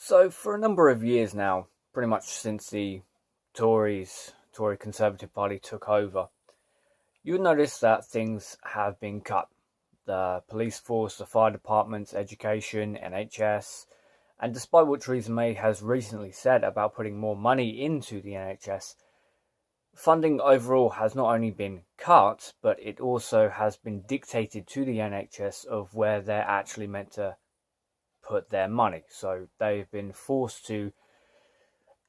So for a number of years now, pretty much since the Tory Conservative Party took over, you would notice that things have been cut. The police force, the fire departments, education, NHS, and despite what Theresa May has recently said about putting more money into the NHS, funding overall has not only been cut, but it also has been dictated to the NHS of where they're actually meant to put their money. So they've been forced to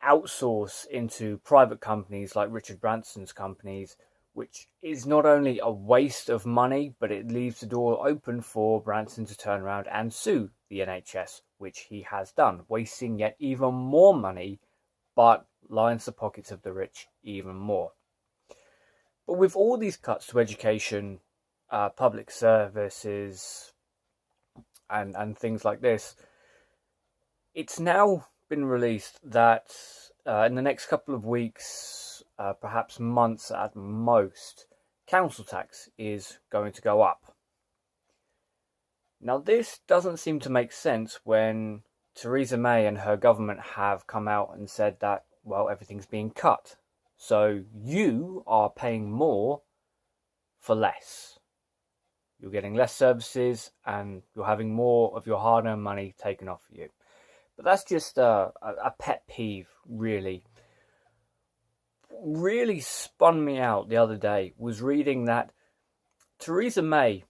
outsource into private companies like Richard Branson's companies, which is not only a waste of money, but it leaves the door open for Branson to turn around and sue the NHS, which he has done, wasting yet even more money, but lines the pockets of the rich even more. But with all these cuts to education, public services, and things like this, it's now been released that in the next couple of weeks, perhaps months at most, council tax is going to go up. Now, this doesn't seem to make sense when Theresa May and her government have come out and said that, well, everything's being cut. So you are paying more for less. You're getting less services and you're having more of your hard-earned money taken off you. But that's just a pet peeve, really. What really spun me out the other day was reading that Theresa May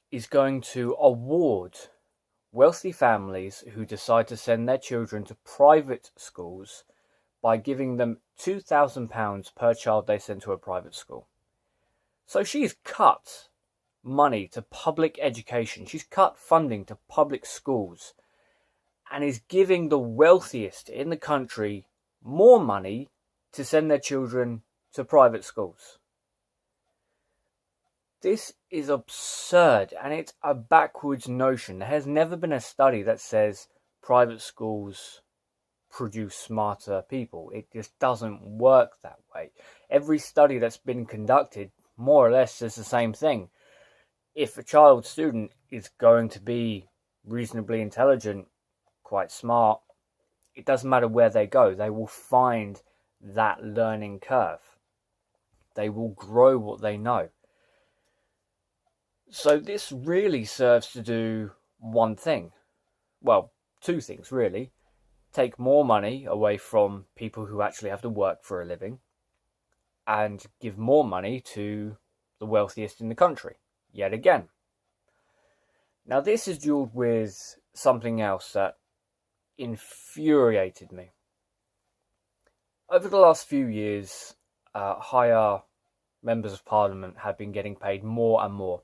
is going to award wealthy families who decide to send their children to private schools by giving them £2,000 per child they send to a private school. So she's cut money to public education. She's cut funding to public schools and is giving the wealthiest in the country more money to send their children to private schools. This is absurd, and it's a backwards notion. There has never been a study that says private schools produce smarter people. It just doesn't work that way. Every study that's been conducted more or less says the same thing. If a child student is going to be reasonably intelligent, quite smart, it doesn't matter where they go. They will find that learning curve. They will grow what they know. So this really serves to do one thing. Well, two things really. Take more money away from people who actually have to work for a living and give more money to the wealthiest in the country, yet again. Now this is duelled with something else that infuriated me. Over the last few years, higher members of parliament have been getting paid more and more,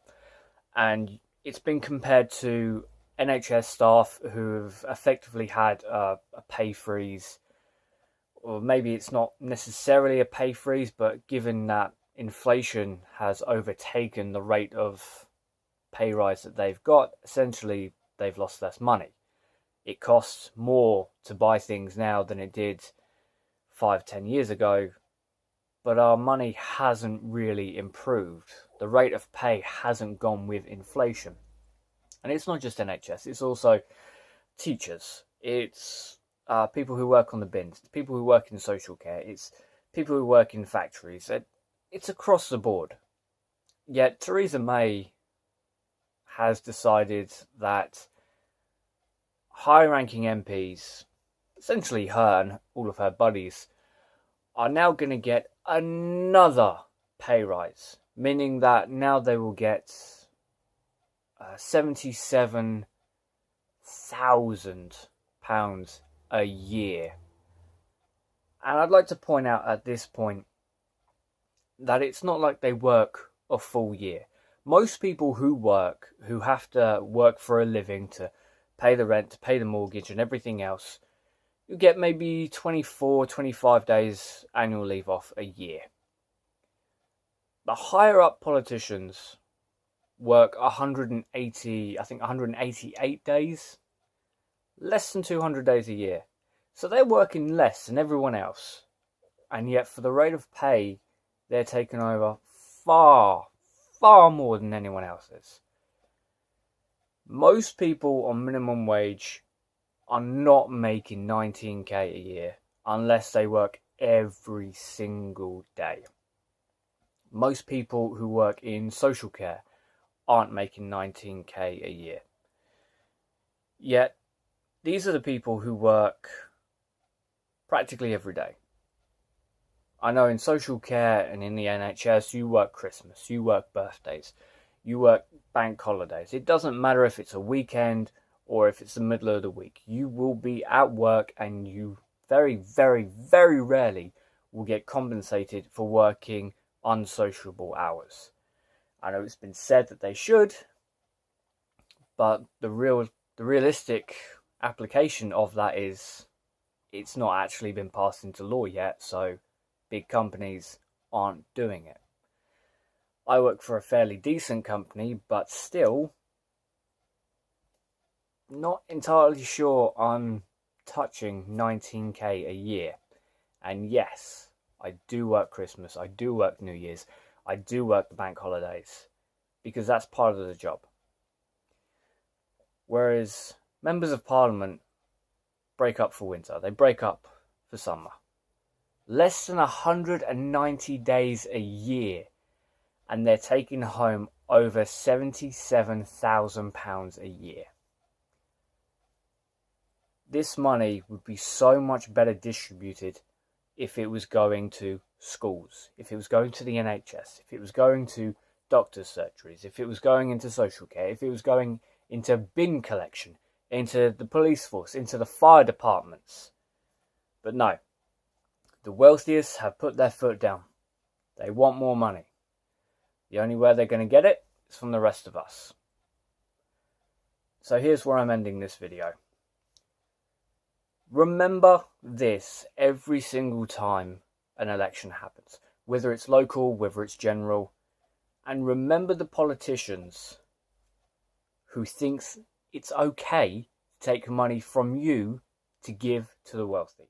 and it's been compared to NHS staff who have effectively had a pay freeze, or maybe it's not necessarily a pay freeze, but given that inflation has overtaken the rate of pay rise that they've got, essentially they've lost less money. It costs more to buy things now than it did 5-10 years ago, but our money hasn't really improved. The rate of pay hasn't gone with inflation. And it's not just NHS, it's also teachers, it's people who work on the bins, it's people who work in social care, it's people who work in factories. It's across the board. Yet Theresa May has decided that high-ranking MPs, essentially her and all of her buddies, are now going to get another pay rise, meaning that now they will get £77,000 a year. And I'd like to point out at this point that it's not like they work a full year. Most people who have to work for a living to pay the rent, to pay the mortgage and everything else, you get maybe 24, 25 days annual leave off a year. The higher up politicians work 188 days, less than 200 days a year. So they're working less than everyone else. And yet for the rate of pay, they're taking over far more than anyone else is. Most people on minimum wage are not making 19k a year unless they work every single day. Most people who work in social care aren't making 19k a year. Yet, these are the people who work practically every day. I know in social care and in the NHS, you work Christmas, you work birthdays, you work bank holidays. It doesn't matter if it's a weekend or if it's the middle of the week. You will be at work and you very, very, very rarely will get compensated for working unsociable hours. I know it's been said that they should, but the realistic application of that is it's not actually been passed into law yet, so big companies aren't doing it. I work for a fairly decent company, but still not entirely sure I'm touching 19k a year. And yes, I do work Christmas, I do work New Year's, I do work the bank holidays, because that's part of the job. Whereas members of parliament break up for winter, they break up for summer. Less than 190 days a year, and they're taking home over £77,000 a year. This money would be so much better distributed if it was going to schools, if it was going to the NHS, if it was going to doctors' surgeries, if it was going into social care, if it was going into bin collection, into the police force, into the fire departments. But no. The wealthiest have put their foot down. They want more money. The only way they're going to get it is from the rest of us. So here's where I'm ending this video. Remember this every single time an election happens, whether it's local, whether it's general, and remember the politicians who thinks it's okay to take money from you to give to the wealthy.